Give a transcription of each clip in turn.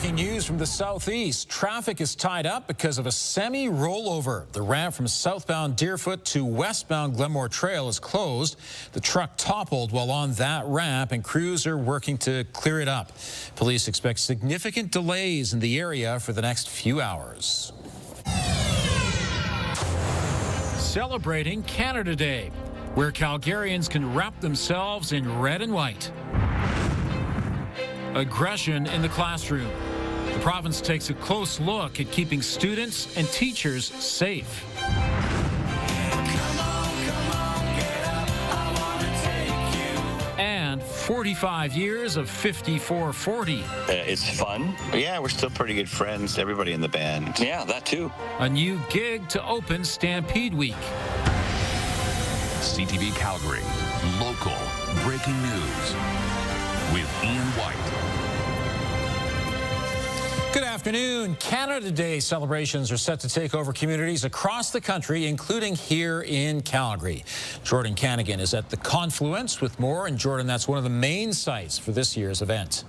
Breaking news from the southeast. Traffic is tied up because of a semi-rollover. The ramp from southbound Deerfoot to westbound Glenmore Trail is closed. The truck toppled while on that ramp, and crews are working to clear it up. Police expect significant delays in the area for the next few hours. Celebrating Canada Day, where Calgarians can wrap themselves in red and white. Aggression in the classroom. The province takes a close look at keeping students and teachers safe. And 45 years of 54-40. It's fun. Yeah, we're still pretty good friends, everybody in the band. Yeah, that too. A new gig to open Stampede Week. CTV Calgary, local breaking news with Ian White. Good afternoon. Canada Day celebrations are set to take over communities across the country, including here in Calgary. Jordan Canagan is at the Confluence with more. And Jordan, that's one of the main sites for this year's event.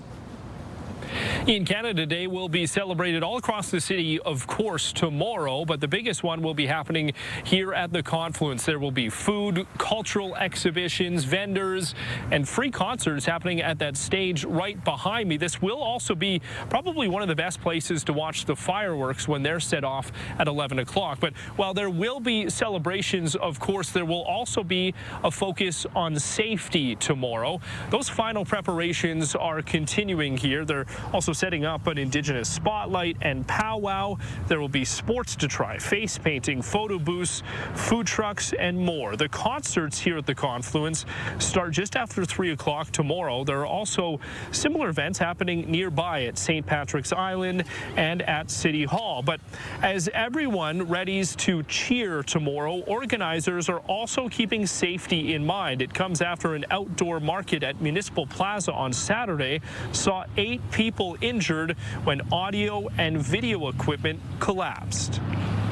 In Canada Day will be celebrated all across the city, of course, tomorrow, but the biggest one will be happening here at the Confluence. There will be food, cultural exhibitions, vendors, and free concerts happening at that stage right behind me. This will also be probably one of the best places to watch the fireworks when they're set off at 11 o'clock. But while there will be celebrations, of course, there will also be a focus on safety tomorrow. Those final preparations are continuing here. They're also setting up an Indigenous spotlight and powwow. There will be sports to try, face painting, photo booths, food trucks, and more. The concerts here at the Confluence start just after 3 o'clock tomorrow. There are also similar events happening nearby at St. Patrick's Island and at City Hall. But as everyone readies to cheer tomorrow, organizers are also keeping safety in mind. It comes after an outdoor market at Municipal Plaza on Saturday saw 8 people injured when audio and video equipment collapsed.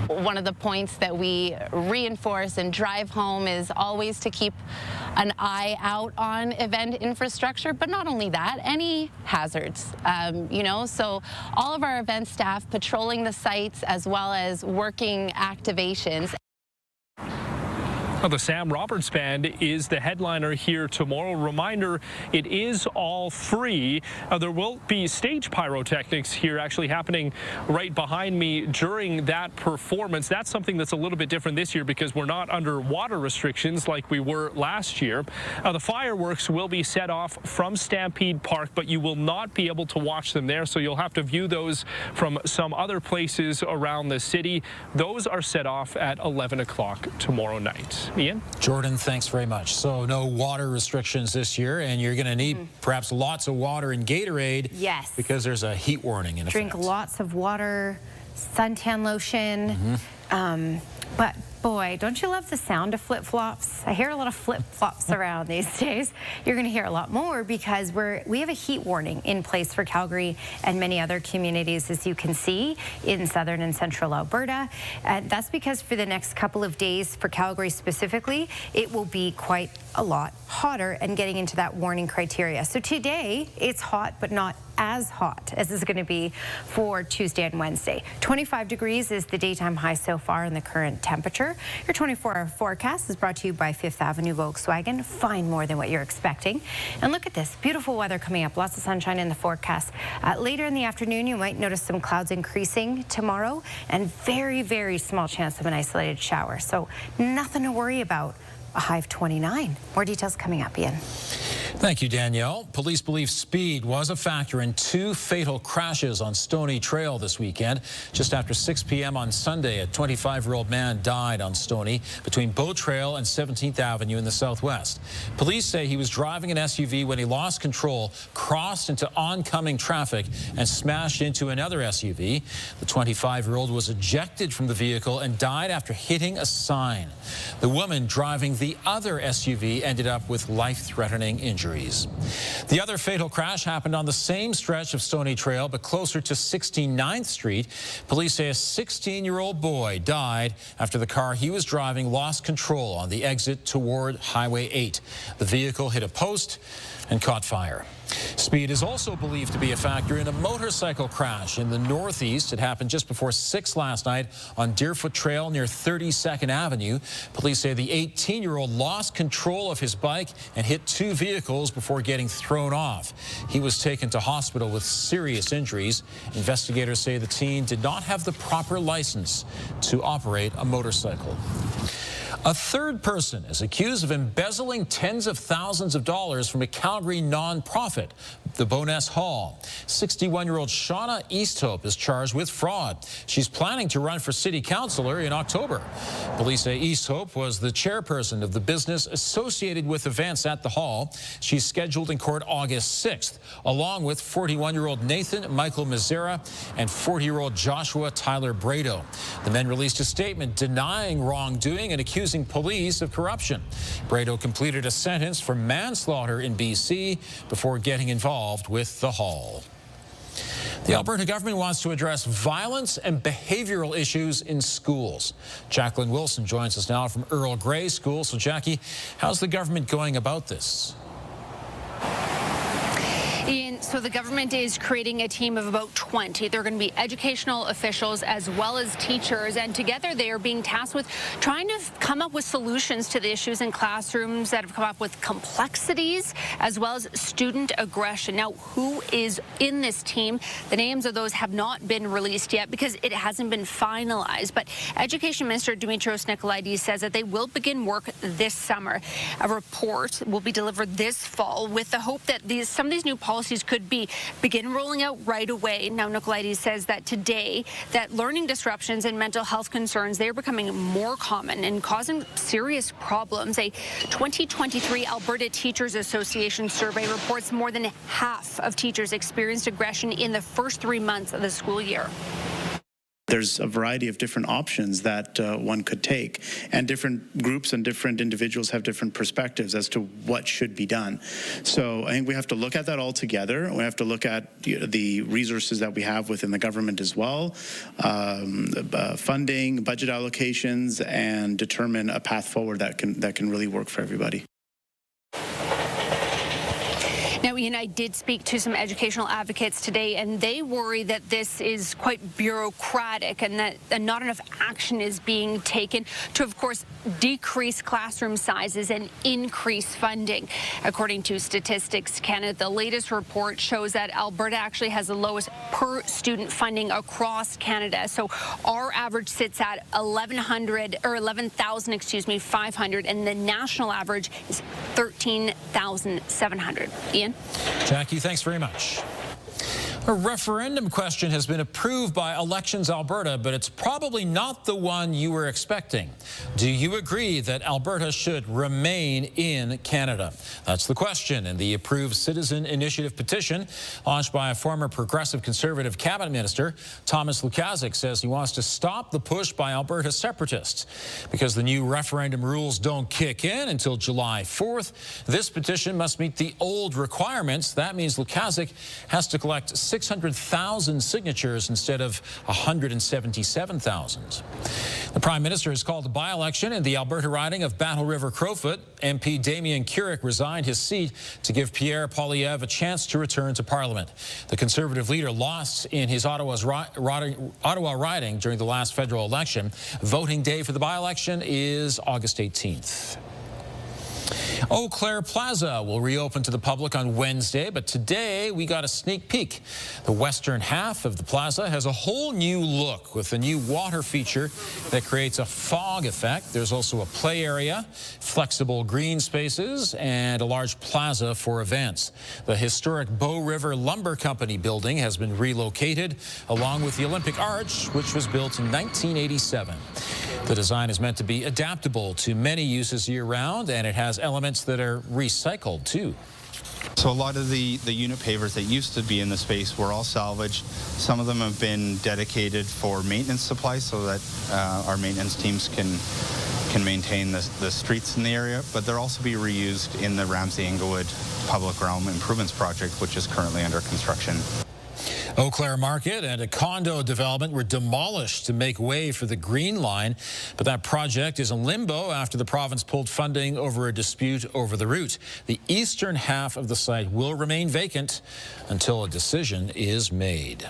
One of the points that we reinforce and drive home is always to keep an eye out on event infrastructure, but not only that, any hazards, so all of our event staff patrolling the sites as well as working activations. Well, the Sam Roberts Band is the headliner here tomorrow. Reminder, it is all free. There will be stage pyrotechnics here actually happening right behind me during that performance. That's something that's a little bit different this year because we're not under water restrictions like we were last year. The fireworks will be set off from Stampede Park, but you will not be able to watch them there, so you'll have to view those from some other places around the city. Those are set off at 11 o'clock tomorrow night. Ian? Jordan, thanks very much. So no water restrictions this year, and you're going to need perhaps lots of water and Gatorade. Yes. Because there's a heat warning in effect. Drink lots of water, suntan lotion. But boy, don't you love the sound of flip-flops? I hear a lot of flip-flops around these days. You're going to hear a lot more because we have a heat warning in place for Calgary and many other communities, as you can see, in southern and central Alberta. And that's because for the next couple of days for Calgary specifically, it will be quite a lot hotter and getting into that warning criteria. So today, it's hot, but not as hot as it's going to be for Tuesday and Wednesday. 25 degrees is the daytime high so far in the current temperature. Your 24-hour forecast is brought to you by 5th Avenue Volkswagen. Find more than what you're expecting. And look at this, beautiful weather coming up. Lots of sunshine in the forecast. Later in the afternoon, you might notice some clouds increasing tomorrow and very, very small chance of an isolated shower. So nothing to worry about. A high of 29. More details coming up, Ian. Thank you, Danielle. Police believe speed was a factor in 2 fatal crashes on Stony Trail this weekend. Just after 6 p.m. on Sunday, a 25-year-old man died on Stony between Bow Trail and 17th Avenue in the southwest. Police say he was driving an SUV when he lost control, crossed into oncoming traffic, and smashed into another SUV. The 25-year-old was ejected from the vehicle and died after hitting a sign. The woman driving the other SUV ended up with life-threatening injuries. The other fatal crash happened on the same stretch of Stony Trail, but closer to 69th Street. Police say a 16-year-old boy died after the car he was driving lost control on the exit toward Highway 8. The vehicle hit a post and caught fire. Speed is also believed to be a factor in a motorcycle crash in the Northeast. It happened just before 6 last night on Deerfoot Trail near 32nd Avenue. Police say the 18-year-old lost control of his bike and hit 2 vehicles before getting thrown off. He was taken to hospital with serious injuries. Investigators say the teen did not have the proper license to operate a motorcycle. A third person is accused of embezzling tens of thousands of dollars from a Calgary nonprofit, the Boness Hall. 61-year-old Shauna Easthope is charged with fraud. She's planning to run for city councillor in October. Police say Easthope was the chairperson of the business associated with events at the hall. She's scheduled in court August 6th, along with 41-year-old Nathan Michael Mazzera and 40-year-old Joshua Tyler Brado. The men released a statement denying wrongdoing and accusing police of corruption. Brado completed a sentence for manslaughter in BC before getting involved with the hall. The Alberta government wants to address violence and behavioral issues in schools. Jacqueline Wilson joins us now from Earl Grey School. So, Jackie, how's the government going about this? Ian, so the government is creating a team of about 20. They're going to be educational officials as well as teachers, and together they are being tasked with trying to come up with solutions to the issues in classrooms that have come up with complexities as well as student aggression. Now, who is in this team? The names of those have not been released yet because it hasn't been finalized, but Education Minister Dimitrios Nicolaides says that they will begin work this summer. A report will be delivered this fall with the hope that some of these new policies could begin rolling out right away. Now, Nicolaides says that today that learning disruptions and mental health concerns, they're becoming more common and causing serious problems. A 2023 Alberta Teachers Association survey reports more than half of teachers experienced aggression in the first 3 months of the school year. There's a variety of different options that one could take, and different groups and different individuals have different perspectives as to what should be done. So I think we have to look at that all together. We have to look at the resources that we have within the government as well, funding, budget allocations, and determine a path forward that can really work for everybody. Now, Ian, I did speak to some educational advocates today, and they worry that this is quite bureaucratic and that not enough action is being taken to, of course, decrease classroom sizes and increase funding. According to Statistics Canada, the latest report shows that Alberta actually has the lowest per student funding across Canada. So our average sits at 11,500, and the national average is 13,700. Ian? Jackie, thanks very much. A referendum question has been approved by Elections Alberta, but it's probably not the one you were expecting. Do you agree that Alberta should remain in Canada? That's the question in the approved citizen initiative petition launched by a former Progressive Conservative cabinet minister. Thomas Lukaszuk says he wants to stop the push by Alberta separatists. Because the new referendum rules don't kick in until July 4th, this petition must meet the old requirements. That means Lukaszuk has to collect 600,000 signatures instead of 177,000. The Prime Minister has called a by-election in the Alberta riding of Battle River Crowfoot. MP Damien Keurig resigned his seat to give Pierre Poilievre a chance to return to Parliament. The Conservative leader lost in his Ottawa riding during the last federal election. Voting day for the by-election is August 18th. Oakley Plaza will reopen to the public on Wednesday, but today we got a sneak peek. The western half of the plaza has a whole new look with a new water feature that creates a fog effect. There's also a play area, flexible green spaces, and a large plaza for events. The historic Bow River Lumber Company building has been relocated, along with the Olympic Arch, which was built in 1987. The design is meant to be adaptable to many uses year-round, and it has elements that are recycled, too. So a lot of the unit pavers that used to be in the space were all salvaged. Some of them have been dedicated for maintenance supplies so that our maintenance teams can maintain the streets in the area, but they'll also be reused in the Ramsay Inglewood Public Realm Improvements Project, which is currently under construction. Eau Claire Market and a condo development were demolished to make way for the Green Line, but that project is in limbo after the province pulled funding over a dispute over the route. The eastern half of the site will remain vacant until a decision is made.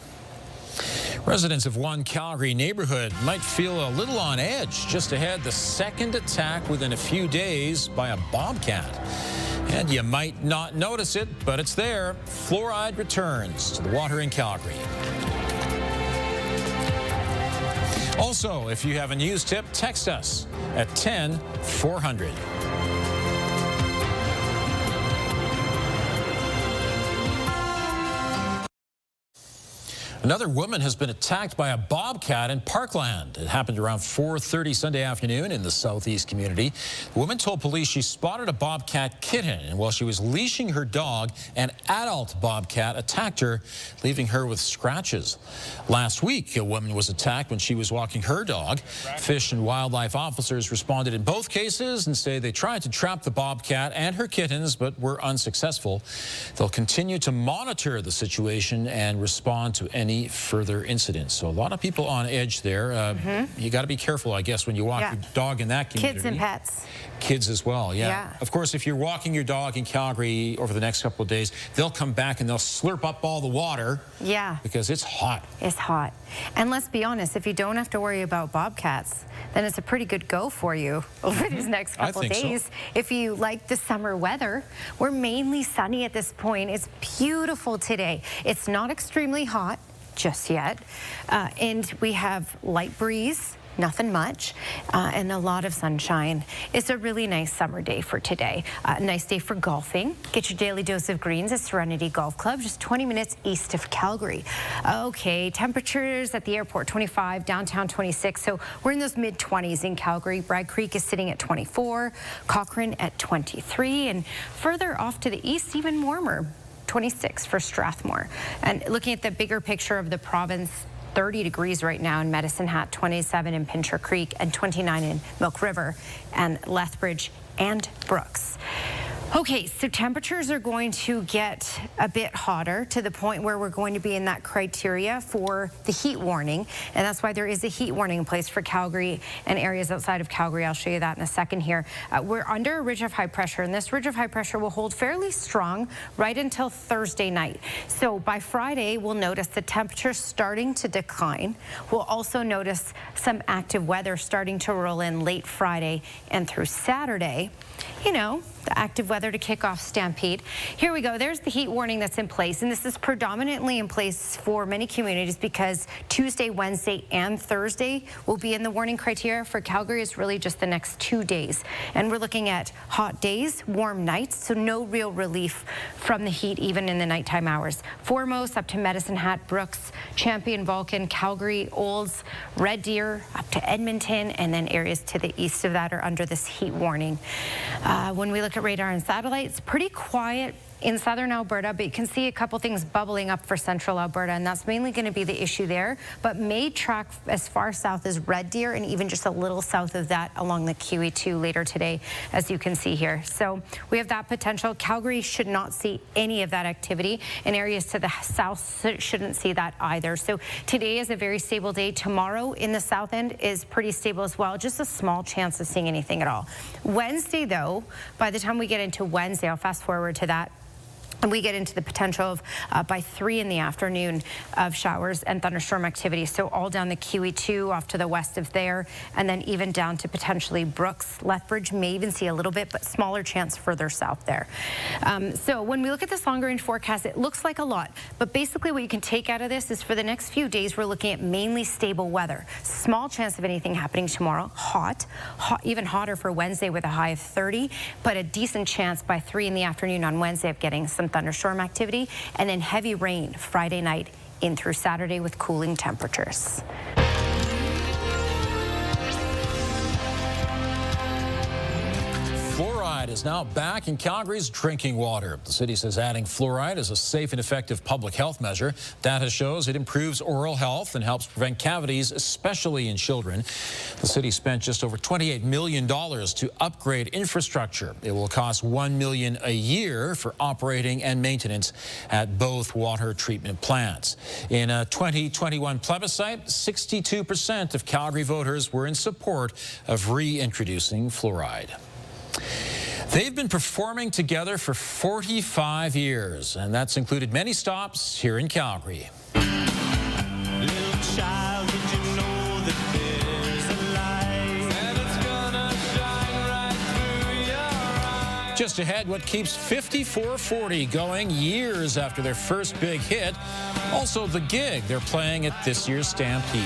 Residents of one Calgary neighborhood might feel a little on edge just ahead the second attack within a few days by a bobcat. And you might not notice it, but it's there. Fluoride returns to the water in Calgary. Also, if you have a news tip, text us at 10400. Another woman has been attacked by a bobcat in Parkland. It happened around 4:30 Sunday afternoon in the southeast community. The woman told police she spotted a bobcat kitten, and while she was leashing her dog, an adult bobcat attacked her, leaving her with scratches. Last week, a woman was attacked when she was walking her dog. Fish and wildlife officers responded in both cases and say they tried to trap the bobcat and her kittens, but were unsuccessful. They'll continue to monitor the situation and respond to any further incidents. So a lot of people on edge there. You got to be careful, I guess, when you walk your dog in that community. Kids and pets. Kids as well, yeah. Of course, if you're walking your dog in Calgary over the next couple of days, they'll come back and they'll slurp up all the water. Yeah. Because it's hot. It's hot. And let's be honest, if you don't have to worry about bobcats, then it's a pretty good go for you over these next couple of days. So. If you like the summer weather, we're mainly sunny at this point. It's beautiful today. It's not extremely hot just yet. And we have light breeze, nothing much, and a lot of sunshine. It's a really nice summer day for today. A nice day for golfing. Get your daily dose of greens at Serenity Golf Club, just 20 minutes east of Calgary. Okay, temperatures at the airport 25, downtown 26, so we're in those mid-20s in Calgary. Bragg Creek is sitting at 24, Cochrane at 23, and further off to the east, even warmer. 26 for Strathmore. And looking at the bigger picture of the province, 30 degrees right now in Medicine Hat, 27 in Pincher Creek, and 29 in Milk River and Lethbridge and Brooks. Okay, so temperatures are going to get a bit hotter to the point where we're going to be in that criteria for the heat warning, and that's why there is a heat warning in place for Calgary and areas outside of Calgary. I'll show you that in a second here. We're under a ridge of high pressure, and this ridge of high pressure will hold fairly strong right until Thursday night. So by Friday, we'll notice the temperature starting to decline. We'll also notice some active weather starting to roll in late Friday and through Saturday. You know, the active weather to kick off Stampede. Here we go. There's the heat warning that's in place, and this is predominantly in place for many communities because Tuesday, Wednesday, and Thursday will be in the warning criteria. For Calgary, it's really just the next 2 days, and we're looking at hot days, warm nights, so no real relief from the heat even in the nighttime hours. Foremost up to Medicine Hat, Brooks, Champion, Vulcan, Calgary, Olds, Red Deer, up to Edmonton, and then areas to the east of that are under this heat warning. When we look at radar and satellite, it's pretty quiet in southern Alberta, but you can see a couple things bubbling up for central Alberta, and that's mainly going to be the issue there, but may track as far south as Red Deer and even just a little south of that along the QE2 later today, as you can see here. So we have that potential. Calgary should not see any of that activity, and areas to the south shouldn't see that either. So today is a very stable day. Tomorrow in the south end is pretty stable as well, just a small chance of seeing anything at all. Wednesday, though, by the time we get into Wednesday, I'll fast forward to that, and we get into the potential of, by 3 in the afternoon, of showers and thunderstorm activity. So all down the QE2 off to the west of there, and then even down to potentially Brooks. Lethbridge may even see a little bit, but smaller chance further south there. So when we look at this longer range forecast, it looks like a lot. But basically what you can take out of this is for the next few days, we're looking at mainly stable weather. Small chance of anything happening tomorrow. Hot, even hotter for Wednesday with a high of 30, but a decent chance by 3 in the afternoon on Wednesday of getting some thunderstorm activity, and then heavy rain Friday night in through Saturday with cooling temperatures. Fluoride Fluoride is now back in Calgary's drinking water. The city says adding fluoride is a safe and effective public health measure. Data shows it improves oral health and helps prevent cavities, especially in children. The city spent just over $28 million to upgrade infrastructure. It will cost $1 million a year for operating and maintenance at both water treatment plants. In a 2021 plebiscite, 62% of Calgary voters were in support of reintroducing fluoride. They've been performing together for 45 years, and that's included many stops here in Calgary. Just ahead, what keeps 5440 going years after their first big hit. Also, the gig they're playing at this year's Stampede.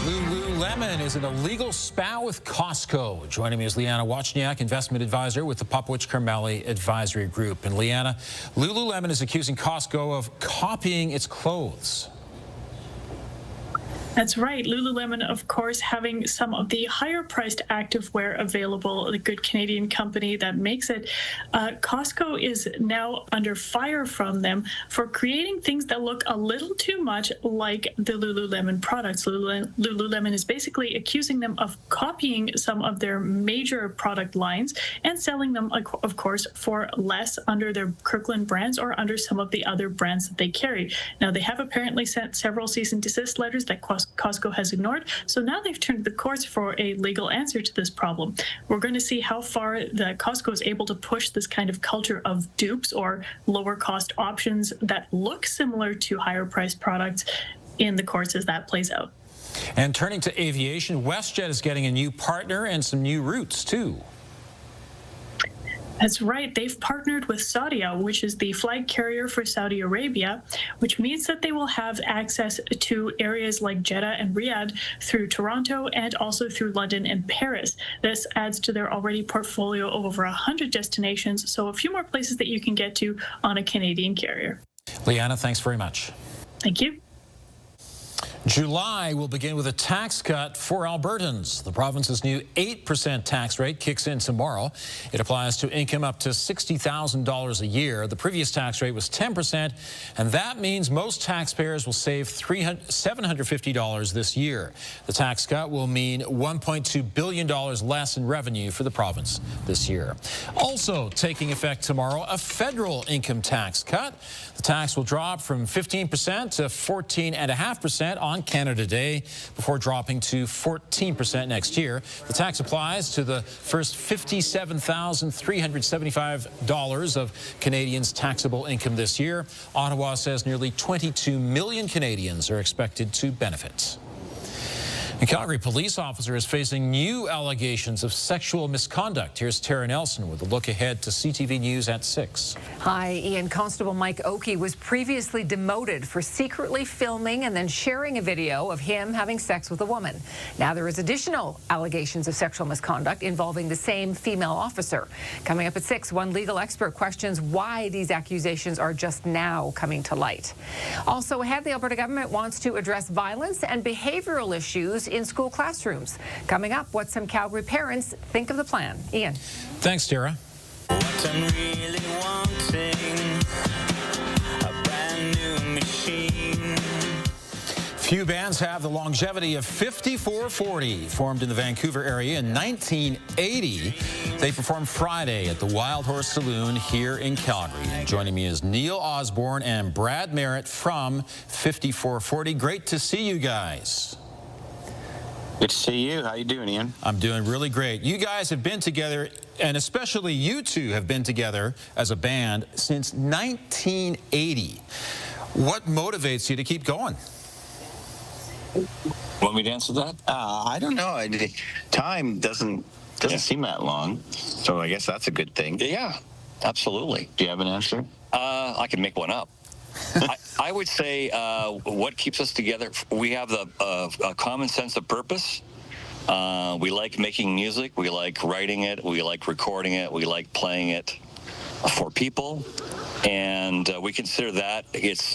Lululemon is an illegal spat with Costco. Joining me is Liana Wachniak, investment advisor with the Popowich-Carmeli Advisory Group. And Liana, Lululemon is accusing Costco of copying its clothes. That's right. Lululemon, of course, having some of the higher-priced activewear available, the good Canadian company that makes it. Costco is now under fire from them for creating things that look a little too much like the Lululemon products. Lululemon is basically accusing them of copying some of their major product lines and selling them, of course, for less under their Kirkland brands or under some of the other brands that they carry. Now, they have apparently sent several cease and desist letters that Costco has ignored, so now they've turned the course for a legal answer to this problem. We're going to see how far the Costco is able to push this kind of culture of dupes or lower cost options that look similar to higher priced products in the course as that plays out. And turning to aviation, WestJet is getting a new partner and some new routes too. That's right. They've partnered with Saudia, which is the flag carrier for Saudi Arabia, which means that they will have access to areas like Jeddah and Riyadh through Toronto and also through London and Paris. This adds to their already portfolio of over 100 destinations, so a few more places that you can get to on a Canadian carrier. Liana, thanks very much. Thank you. July will begin with a tax cut for Albertans. The province's new 8% tax rate kicks in tomorrow. It applies to income up to $60,000 a year. The previous tax rate was 10%, and that means most taxpayers will save $750 this year. The tax cut will mean $1.2 billion less in revenue for the province this year. Also taking effect tomorrow, a federal income tax cut. The tax will drop from 15% to 14.5% on Canada Day before dropping to 14% next year. The tax applies to the first $57,375 of Canadians' taxable income this year. Ottawa says nearly 22 million Canadians are expected to benefit. A Calgary police officer is facing new allegations of sexual misconduct. Here's Tara Nelson with a look ahead to CTV News at 6. Hi, Ian. Constable Mike Oakley was previously demoted for secretly filming and then sharing a video of him having sex with a woman. Now there is additional allegations of sexual misconduct involving the same female officer. Coming up at 6, one legal expert questions why these accusations are just now coming to light. Also ahead, the Alberta government wants to address violence and behavioral issues in school classrooms. Coming up, what some Calgary parents think of the plan. Ian. Thanks, Tara. What I'm really wanting, a brand new machine. Few bands have the longevity of 5440. Formed in the Vancouver area in 1980, they performed Friday at the Wild Horse Saloon here in Calgary. And joining me is Neil Osborne and Brad Merritt from 5440. Great to see you guys. Good to see you. How you doing, Ian? I'm doing really great. You guys have been together, and especially you two have been together as a band since 1980. What motivates you to keep going? Want me to answer that? I don't know. Time doesn't seem that long, so I guess that's a good thing. Yeah, absolutely. Do you have an answer? I can make one up. I would say what keeps us together, we have a common sense of purpose. We like making music. We like writing it. We like recording it. We like playing it for people. And we consider that its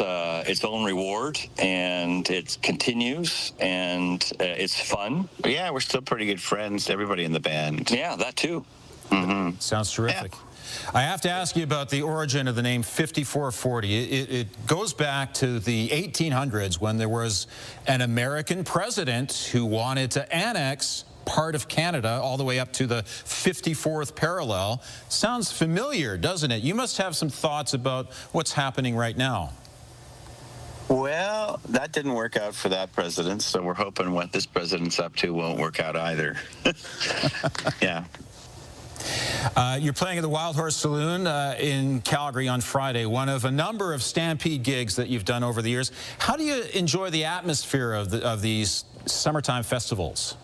own reward, and it continues, and it's fun. Yeah, we're still pretty good friends, everybody in the band. Yeah, that too. Sounds terrific. Yeah. I have to ask you about the origin of the name 5440. It goes back to the 1800s when there was an American president who wanted to annex part of Canada all the way up to the 54th parallel. Sounds familiar, doesn't it? You must have some thoughts about what's happening right now. Well, that didn't work out for that president, so we're hoping what this president's up to won't work out either. Yeah. You're playing at the Wild Horse Saloon in Calgary on Friday, one of a number of Stampede gigs that you've done over the years. How do you enjoy the atmosphere of these summertime festivals?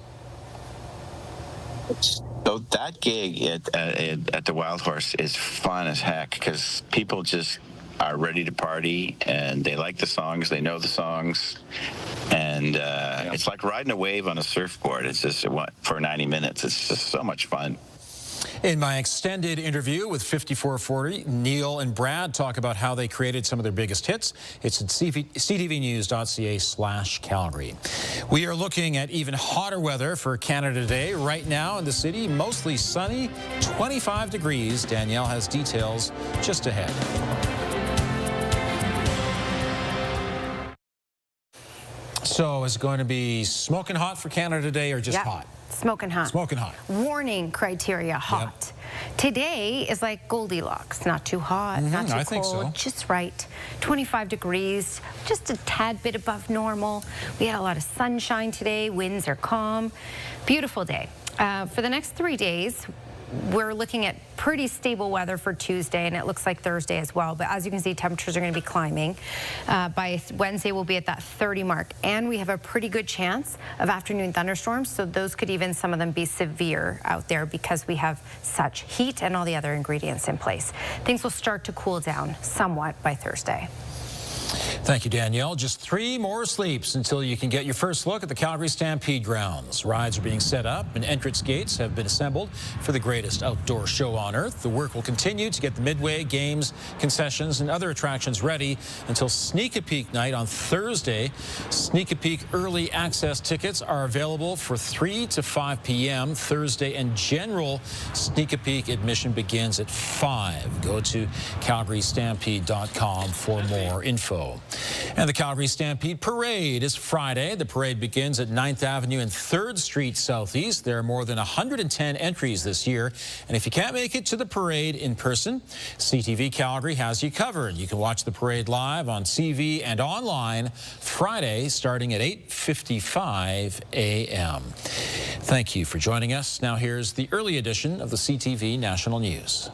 So that gig at the Wild Horse is fun as heck because people just are ready to party and they like the songs, they know the songs, and it's like riding a wave on a surfboard. It's just for 90 minutes. It's just so much fun. In my extended interview with 5440, Neil and Brad talk about how they created some of their biggest hits. It's at ctvnews.ca/Calgary. We are looking at even hotter weather for Canada today. Right now in the city, mostly sunny, 25 degrees. Danielle has details just ahead. So is it going to be smoking hot for Canada today or just hot? Smoking hot. Smoking hot. Warning criteria, hot. Yep. Today is like Goldilocks. Not too hot, not too cold, think so. Just right. 25 degrees, just a tad bit above normal. We had a lot of sunshine today. Winds are calm. Beautiful day. For the next 3 days, we're looking at pretty stable weather for Tuesday, and it looks like Thursday as well. But as you can see, temperatures are going to be climbing. By Wednesday, we'll be at that 30 mark, and we have a pretty good chance of afternoon thunderstorms, so those could even, some of them, be severe out there because we have such heat and all the other ingredients in place. Things will start to cool down somewhat by Thursday. Thank you, Danielle. Just 3 more sleeps until you can get your first look at the Calgary Stampede grounds. Rides are being set up and entrance gates have been assembled for the greatest outdoor show on earth. The work will continue to get the midway, games, concessions, and other attractions ready until Sneak a Peek night on Thursday. Sneak a Peek early access tickets are available for 3 to 5 p.m. Thursday, and general Sneak a Peek admission begins at 5. Go to calgarystampede.com for more info. And the Calgary Stampede Parade is Friday. The parade begins at 9th Avenue and 3rd Street Southeast. There are more than 110 entries this year. And if you can't make it to the parade in person, CTV Calgary has you covered. You can watch the parade live on CV and online Friday starting at 8:55 a.m. Thank you for joining us. Now here's the early edition of the CTV National News.